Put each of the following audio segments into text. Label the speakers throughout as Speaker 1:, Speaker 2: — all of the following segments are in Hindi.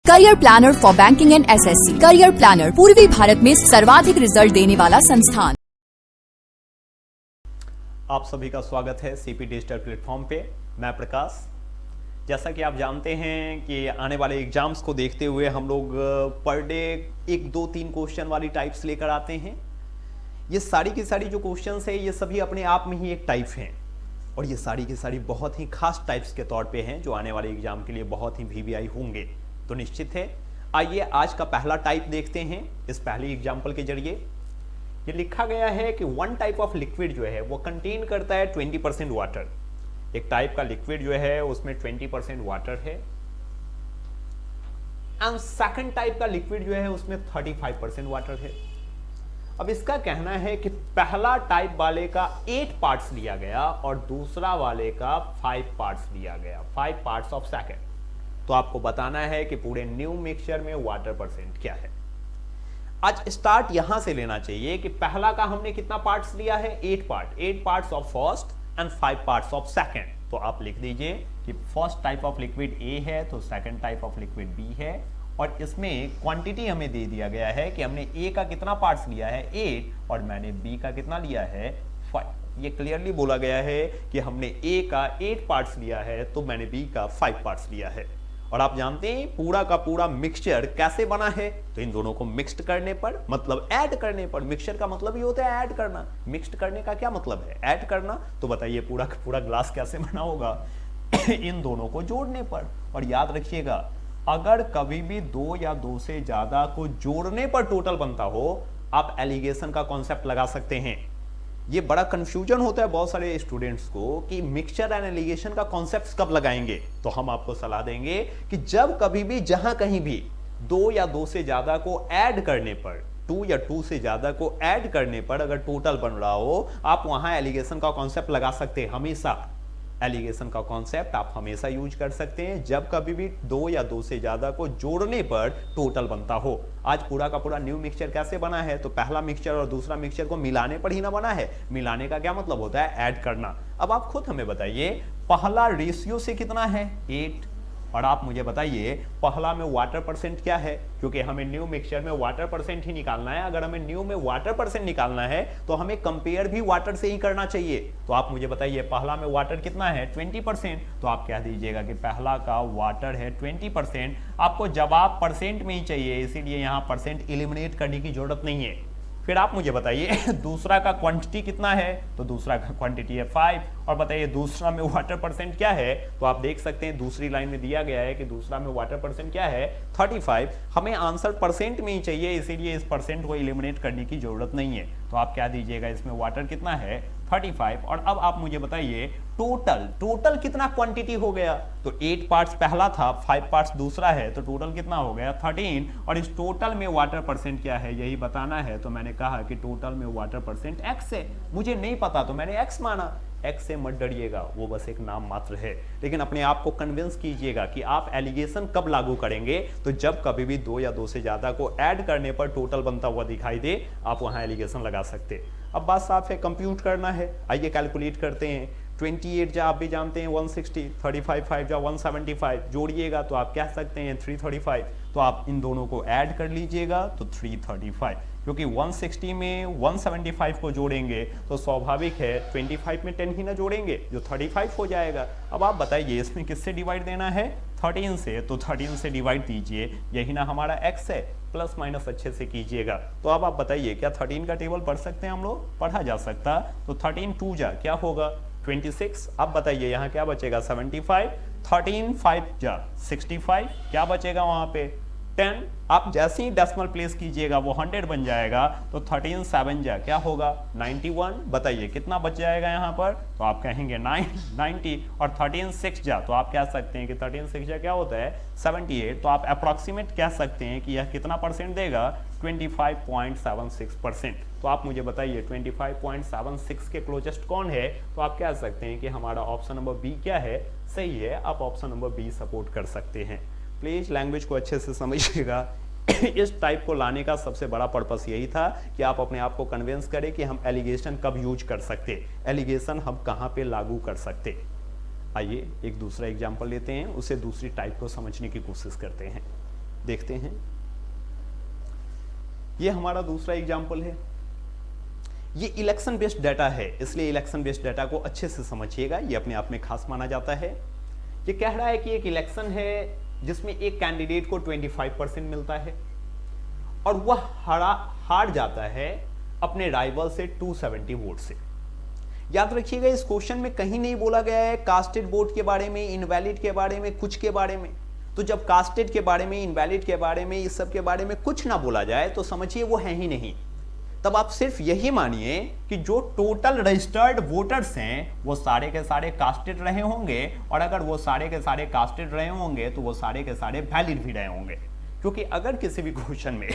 Speaker 1: Career planner for banking and SSC. Career planner पूर्वी भारत में सर्वाधिक रिजल्ट देने वाला संस्थान।
Speaker 2: आप सभी का स्वागत है सीपी डिजिटल प्लेटफॉर्म पे। मैं प्रकाश। जैसा कि आप जानते हैं कि आने वाले एग्जाम्स को देखते हुए हम लोग पर डे 1, 2, 3 क्वेश्चन वाली टाइप्स लेकर आते हैं। ये सारी की सारी जो क्वेश्चंस है ये सभी अपने आप में ही एक टाइप हैं और ये सारी की सारी बहुत ही खास टाइप्स के तौर पे हैं जो आने वाले एग्जाम के लिए बहुत ही वीवीआई होंगे। तो निश्चित है, आइए आज का पहला टाइप देखते हैं। इस पहली एग्जाम्पल के जरिए ये लिखा गया है कि वन टाइप ऑफ लिक्विड जो है वो कंटेन करता है 20% वाटर। एक टाइप का लिक्विड जो है उसमें 20% वाटर है एंड सेकंड टाइप का लिक्विड जो है उसमें 35% वाटर है। अब इसका कहना है कि पहला टाइप वाले का 8 पार्ट्स लिया गया और दूसरा वाले का 5 पार्ट्स लिया गया, 5 पार्ट्स ऑफ सेकंड। तो आपको बताना है कि पूरे न्यू मिक्सचर में वाटर परसेंट क्या है। आज स्टार्ट यहां से लेना चाहिए कि पहला का हमने कितना पार्ट्स लिया है, 8 parts of first and 5 parts of second. तो आप लिख दीजिए कि first type of liquid A है तो second type of liquid B है और इसमें क्वांटिटी हमें दे दिया गया है कि हमने ए का कितना पार्ट्स लिया है 8 और मैंने बी का कितना लिया है 5। ये क्लियरली बोला गया है कि हमने ए का 8 पार्ट्स लिया है तो मैंने बी का 5 पार्ट्स लिया है। और आप जानते हैं पूरा का पूरा मिक्सचर कैसे बना है, तो इन दोनों को मिक्स्ड करने पर, मतलब ऐड करने पर। मिक्सचर का मतलब ही होता है ऐड करना। मिक्स्ड करने का क्या मतलब है, ऐड करना। तो बताइए पूरा का पूरा ग्लास कैसे बना होगा इन दोनों को जोड़ने पर। और याद रखिएगा, अगर कभी भी 2 या 2 से ज्यादा को जोड़ने पर टोटल बनता हो, आप एलिगेशन का कॉन्सेप्ट लगा सकते हैं। ये बड़ा कंफ्यूजन होता है बहुत सारे स्टूडेंट्स को कि मिक्सचर एंड एलिगेशन का कॉन्सेप्ट कब लगाएंगे। तो हम आपको सलाह देंगे कि जब कभी भी जहां कहीं भी 2 या 2 से ज्यादा को ऐड करने पर, 2 या 2 से ज्यादा को ऐड करने पर अगर टोटल बन रहा हो, आप वहां एलिगेशन का कॉन्सेप्ट लगा सकते हैं। हमेशा एलिगेशन का कॉन्सेप्ट आप हमेशा यूज कर सकते हैं जब कभी भी 2 या 2 से ज्यादा को जोड़ने पर टोटल बनता हो। आज पूरा का पूरा न्यू मिक्सचर कैसे बना है, तो पहला मिक्सचर और दूसरा मिक्सचर को मिलाने पर ही ना बना है। मिलाने का क्या मतलब होता है, ऐड करना। अब आप खुद हमें बताइए पहला रेशियो से कितना है 8 और आप मुझे बताइए पहला में वाटर परसेंट क्या है, क्योंकि हमें न्यू मिक्सचर में वाटर परसेंट ही निकालना है। अगर हमें न्यू में वाटर परसेंट निकालना है तो हमें कंपेयर भी वाटर से ही करना चाहिए। तो आप मुझे बताइए पहला में वाटर कितना है 20%। तो आप कह दीजिएगा कि पहला का वाटर है 20%। आपको जवाब परसेंट में ही चाहिए, इसीलिए यहां परसेंट एलिमिनेट करने की जरूरत नहीं है। फिर आप मुझे बताइए दूसरा का क्वांटिटी कितना है, तो दूसरा का क्वांटिटी है 5 और बताइए दूसरा में वाटर परसेंट क्या है। तो आप देख सकते हैं दूसरी लाइन में दिया गया है कि दूसरा में वाटर परसेंट क्या है 35। हमें आंसर परसेंट में ही चाहिए, इसीलिए इस परसेंट को एलिमिनेट करने की जरूरत नहीं है। तो आप क्या दीजिएगा, इसमें वाटर कितना है 35। और अब आप मुझे बताइए टोटल कितना क्वांटिटी हो गया। तो 8 पार्ट्स पहला था, 5 पार्ट्स दूसरा है, तो टोटल कितना हो गया 13। और इस टोटल में वाटर परसेंट क्या है यही बताना है। तो मैंने कहा कि टोटल में वाटर परसेंट x है। मुझे नहीं पता तो मैंने x माना। x से मत डरिएगा, वो बस एक नाम मात्र है, लेकिन अपने आप को कन्विंस कीजिएगा कि आप एलिगेशन कब लागू करेंगे। तो जब कभी भी 2 या 2 से ज्यादा को ऐड करने पर टोटल बनता हुआ दिखाई दे, आप वहां एलिगेशन लगा सकते। अब बात साफ है, कंप्यूट करना है। आइए कैलकुलेट करते हैं। 28 जा आप भी जानते हैं 160, 35 5 जा 175, जोड़िएगा तो आप कह सकते हैं 335। तो आप इन दोनों को ऐड कर लीजिएगा तो 335, क्योंकि 160 में 175 को जोड़ेंगे तो स्वाभाविक है 25 में 10 ही ना जोड़ेंगे जो 35 हो जाएगा। अब आप बताइए इसमें किससे डिवाइड देना है, 13 से। तो 13 से डिवाइड दीजिए, यही ना हमारा x है। प्लस माइनस अच्छे से कीजिएगा। तो अब आप बताइए क्या 13 का टेबल पढ़ सकते हैं हम लोग, पढ़ा जा सकता। तो 13 2 जा क्या होगा 26। अब बताइए यहाँ क्या बचेगा 75। 13 5 जा 65, क्या बचेगा वहां पे 10। आप जैसे ही डेसिमल प्लेस कीजिएगा वो 100 बन जाएगा। तो 13 7 जा क्या होगा 91। बताइए कितना बच जाएगा यहाँ पर, तो आप कहेंगे 90। और 13 6 जा तो आप कह सकते हैं कि 13 6 जा क्या होता है 78। तो आप अप्रॉक्सीमेट कह सकते हैं कि यह कितना परसेंट देगा 25.76%। तो आप मुझे बताइए 25.76 के क्लोजेस्ट कौन है। तो आप कह सकते हैं कि हमारा ऑप्शन नंबर बी क्या है, सही है। आप ऑप्शन नंबर बी सपोर्ट कर सकते हैं। प्लीज लैंग्वेज को अच्छे से समझिएगा। इस टाइप को लाने का सबसे बड़ा पर्पस यही था कि आप अपने आप को कन्विंस करें कि हम एलिगेशन कब यूज कर सकते, एलिगेशन हम कहां पे लागू कर सकते। आइए एक दूसरा एग्जांपल लेते हैं, उसे दूसरी टाइप को समझने की कोशिश करते हैं। देखते हैं। ये हमारा दूसरा एग्जाम्पल है। ये इलेक्शन बेस्ड डाटा है, इसलिए इलेक्शन बेस्ड डाटा को अच्छे से समझिएगा, ये अपने आप में खास माना जाता है। ये कह रहा है कि एक इलेक्शन है जिसमें एक कैंडिडेट को 25% मिलता है और वह हार जाता है अपने राइवल से 270 वोट से। याद रखिएगा, इस क्वेश्चन में कहीं नहीं बोला गया है कास्टेड वोट के बारे में, इनवैलिड के बारे में, कुछ के बारे में। तो जब कास्टेड के बारे में, इनवैलिड के बारे में, इस सब के बारे में कुछ ना बोला जाए तो समझिए वो है ही नहीं। तब आप सिर्फ यही मानिए कि जो टोटल रजिस्टर्ड वोटर्स हैं वो सारे के सारे कास्टेड रहे होंगे, और अगर वो सारे के सारे कास्टेड रहे होंगे तो वो सारे के सारे वैलिड भी रहे होंगे। क्योंकि अगर किसी भी क्वेश्चन में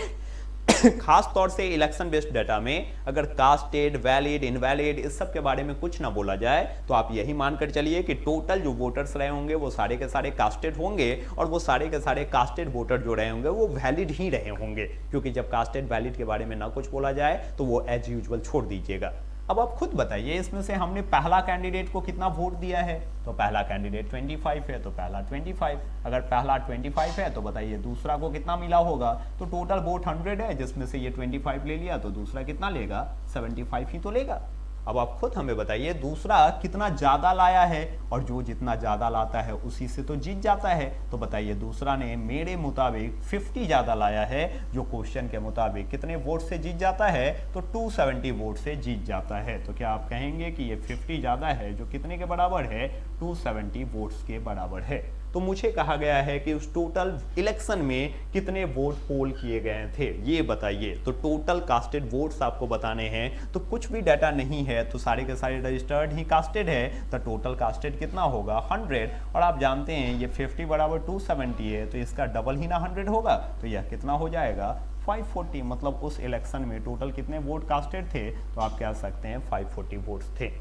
Speaker 2: खास तौर से इलेक्शन बेस्ड डाटा में अगर कास्टेड, वैलिड, इनवैलिड इस सब के बारे में कुछ ना बोला जाए तो आप यही मानकर चलिए कि टोटल जो वोटर्स रहे होंगे वो सारे के सारे कास्टेड होंगे, और वो सारे के सारे कास्टेड वोटर जो रहे होंगे वो वैलिड ही रहे होंगे। क्योंकि जब कास्टेड, वैलिड के बारे में ना कुछ बोला जाए तो वो एज यूजुअल छोड़ दीजिएगा। अब आप खुद बताइए, इसमें से हमने पहला कैंडिडेट को कितना वोट दिया है? तो पहला कैंडिडेट 25 है, तो पहला 25। अगर पहला 25 है तो बताइए दूसरा को कितना मिला होगा? तो टोटल वोट 100 है, जिसमें से ये 25 ले लिया तो दूसरा कितना लेगा? 75 ही तो लेगा। अब आप खुद हमें बताइए दूसरा कितना ज्यादा लाया है, और जो जितना ज्यादा लाता है उसी से तो जीत जाता है। तो बताइए दूसरा ने मेरे मुताबिक 50 ज्यादा लाया है, जो क्वेश्चन के मुताबिक कितने वोट से जीत जाता है? तो 270 वोट से जीत जाता है। तो क्या आप कहेंगे कि ये 50 ज्यादा है, जो कितने के बराबर है? 270 वोट्स के बराबर है। तो मुझे कहा गया है कि उस टोटल इलेक्शन में कितने वोट पोल किए गए थे, ये बताइए। तो टोटल कास्टेड वोट्स आपको बताने हैं, तो कुछ भी डाटा नहीं है, तो सारे के सारे रजिस्टर्ड ही कास्टेड है, तो टोटल कास्टेड कितना होगा? 100। और आप जानते हैं ये 50 बराबर 270 है, तो इसका डबल ही ना 100 होगा, तो यह कितना हो जाएगा? 540। मतलब उस इलेक्शन में टोटल कितने वोट कास्टेड थे? तो आप कह सकते हैं 540 वोट्स थे।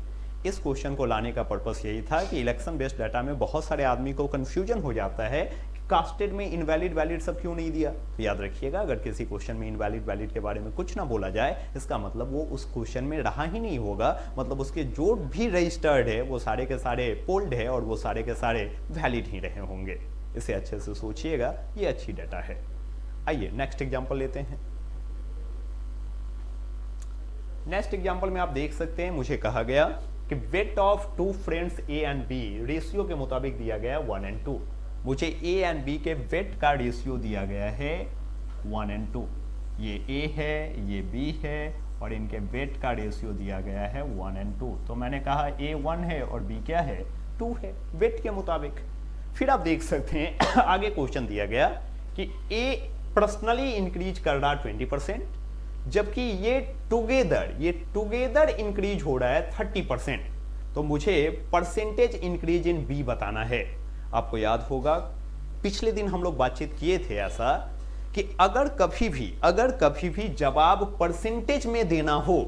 Speaker 2: इस क्वेश्चन को लाने का पर्पस यही था कि इलेक्शन बेस्ड डाटा में बहुत सारे आदमी को कंफ्यूजन हो जाता है कि कास्टेड में इनवैलिड, वैलिड सब क्यों नहीं दिया। तो याद रखिएगा, अगर किसी क्वेश्चन में इनवैलिड, वैलिड के बारे में कुछ ना बोला जाए, इसका मतलब वो उस क्वेश्चन में रहा ही नहीं होगा। मतलब उसके जो भी रजिस्टर्ड है वो सारे के सारे पोल्ड है, और वो सारे के सारे वैलिड ही रहे होंगे। इसे अच्छे से सोचिएगा, ये अच्छी डाटा है। आइए नेक्स्ट एग्जाम्पल लेते हैं। नेक्स्ट एग्जाम्पल में आप देख सकते हैं, मुझे कहा गया कि weight of two friends A and B ratio के मुताबिक दिया गया है 1 and 2। मुझे ए एंड बी के वेट का रेशियो दिया गया है 1 and 2। ये ए है, ये बी है, और इनके वेट का रेशियो दिया गया है 1 and 2। तो मैंने कहा ए 1 है और बी क्या है? 2 है, वेट के मुताबिक। फिर आप देख सकते हैं आगे क्वेश्चन दिया गया कि ए पर्सनली इंक्रीज कर रहा 20%, जबकि ये टुगेदर इंक्रीज हो रहा है 30%। तो मुझे परसेंटेज इंक्रीज इन बी बताना है। आपको याद होगा पिछले दिन हम लोग बातचीत किए थे ऐसा कि अगर कभी भी जवाब परसेंटेज में देना हो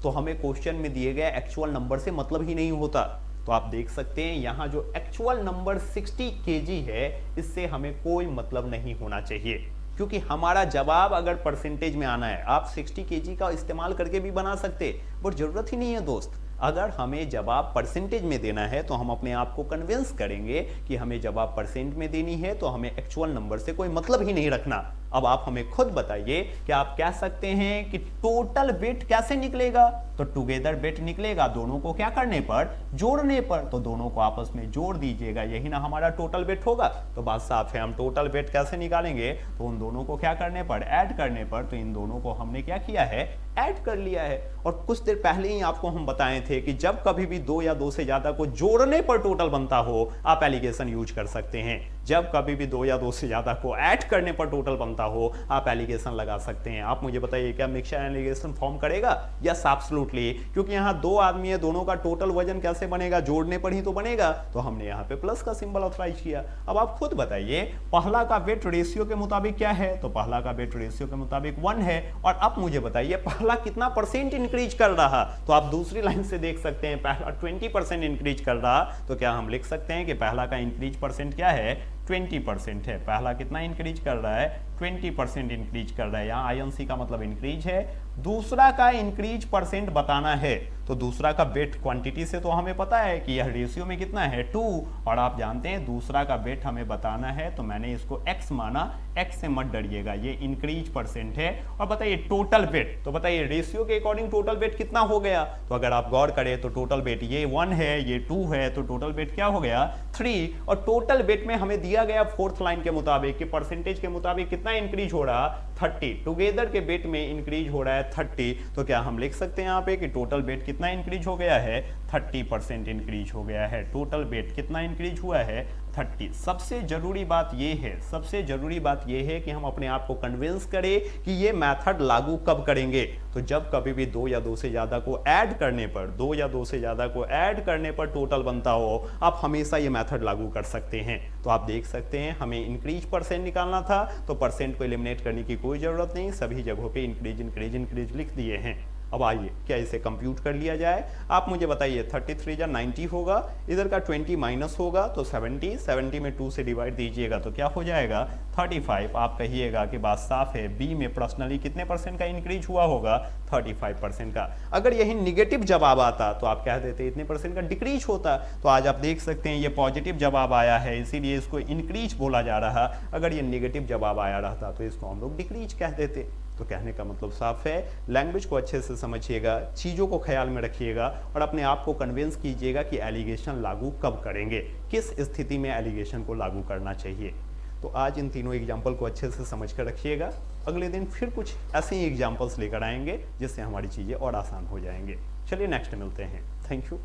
Speaker 2: तो हमें क्वेश्चन में दिए गए एक्चुअल नंबर से मतलब ही नहीं होता। तो आप देख सकते हैं यहां जो एक्चुअल नंबर 60 kg है, इससे हमें कोई मतलब नहीं होना चाहिए, क्योंकि हमारा जवाब अगर परसेंटेज में आना है, आप 60 kg का इस्तेमाल करके भी बना सकते, बट जरूरत ही नहीं है दोस्त। अगर हमें जवाब परसेंटेज में देना है तो हम अपने आप को कन्विंस करेंगे कि हमें जवाब परसेंट में देनी है, तो हमें एक्चुअल नंबर से कोई मतलब ही नहीं रखना। अब आप हमें खुद बताइए कि आप कह सकते हैं कि टोटल वेट कैसे निकलेगा? तो टुगेदर वेट निकलेगा दोनों को क्या करने पर? जोड़ने पर। तो दोनों को आपस में जोड़ दीजिएगा, यही ना हमारा टोटल वेट होगा। तो बात साफ है, हम टोटल वेट कैसे निकालेंगे? तो उन दोनों को क्या करने पर? ऐड करने पर। तो इन दोनों को हमने क्या किया है? ऐड कर लिया है। और कुछ देर पहले ही आपको हम बताए थे कि जब कभी भी 2 या 2 से ज्यादा को जोड़ने पर टोटल बनता हो, आप एलिगेशन यूज कर सकते हैं। जब कभी भी 2 या 2 से ज्यादा को ऐड करने पर टोटल बनता हो, आप एलिगेशन लगा सकते हैं। आप मुझे बताइए क्या मिक्सचर एलिगेशन फॉर्म करेगा? यस एब्सोल्युटली, क्योंकि यहाँ 2 आदमी है, दोनों का टोटल वजन कैसे बनेगा? जोड़ने पर ही तो बनेगा। तो हमने यहाँ पे प्लस का सिंबल ऑथराइज किया। अब आप खुद बताइए पहला का वेट रेशियो के मुताबिक क्या है? तो पहला का वेट रेशियो के मुताबिक 1 है। और अब मुझे बताइए पहला कितना परसेंट इंक्रीज कर रहा? तो आप दूसरी लाइन से देख सकते हैं पहला 20% इंक्रीज कर रहा। तो क्या हम लिख सकते हैं कि पहला का इंक्रीज परसेंट क्या है? 20% है। पहला कितना इंक्रीज कर रहा है? 20% इंक्रीज कर रहा है। यहाँ INC का मतलब इंक्रीज है। दूसरा का इंक्रीज परसेंट बताना है, तो दूसरा का बिट क्वांटिटी से तो हमें पता है कि यह रेशियो में कितना है 2, और आप जानते हैं दूसरा का बिट हमें बताना है, तो मैंने इसको x माना, x से मत डरिएगा, ये इंक्रीज परसेंट है। और बताइए टोटल बिट, तो बताइए रेशियो के अकॉर्डिंग टोटल बिट कितना हो गया, तो अगर आप गौर करें तो टोटल बिट ये 1 है, ये 2 है, तो टोटल बिट क्या हो गया 3। और टोटल बिट में हमें दिया गया फोर्थ लाइन के मुताबिक कि परसेंटेज के मुताबिक कितना इंक्रीज हो रहा 30, टुगेदर के बिट में इंक्रीज हो रहा है 30। तो क्या हम लिख सकते हैं यहाँ पे कि टोटल बिट कितना इंक्रीज हो गया है 30% इंक्रीज हो गया है। टोटल बिट कितना इंक्रीज हुआ है 30। सबसे जरूरी बात यह है, सबसे जरूरी बात यह है कि हम अपने आप को कन्विंस करें कि ये मेथड लागू कब करेंगे, तो जब कभी भी 2 या 2 से ज्यादा को ऐड करने पर, 2 या 2 से ज्यादा को ऐड करने पर टोटल बनता हो, आप हमेशा ये मेथड लागू कर सकते हैं। तो आप देख सकते हैं हमें इंक्रीज परसेंट निकालना था, तो परसेंट को एलिमिनेट करने की कोई जरूरत नहीं, सभी जगहों पे इंक्रीज इंक्रीज इंक्रीज लिख दिए हैं। अब आइए क्या इसे कंप्यूट कर लिया जाए, आप मुझे बताइए 33 या 90 होगा, इधर का 20 माइनस होगा तो 70 में 2 से डिवाइड दीजिएगा तो क्या हो जाएगा 35। आप कहिएगा कि बात साफ है, बी में पर्सनली कितने परसेंट का इंक्रीज हुआ होगा 35% का। अगर यही निगेटिव जवाब आता तो आप कह देते इतने परसेंट का डिक्रीज होता। तो आज आप देख सकते हैं ये पॉजिटिव जवाब आया है, इसीलिए इसको इंक्रीज बोला जा रहा। अगर ये निगेटिव जवाब आया रहता तो इसको हम लोग डिक्रीज कह देते। तो कहने का मतलब साफ है, लैंग्वेज को अच्छे से समझिएगा, चीज़ों को ख्याल में रखिएगा और अपने आप को कन्विंस कीजिएगा कि एलिगेशन लागू कब करेंगे, किस स्थिति में एलिगेशन को लागू करना चाहिए। तो आज इन तीनों एग्जाम्पल को अच्छे से समझ कर रखिएगा, अगले दिन फिर कुछ ऐसे ही एग्जाम्पल्स लेकर आएंगे जिससे हमारी चीज़ें और आसान हो जाएंगे। चलिए नेक्स्ट मिलते हैं, थैंक यू।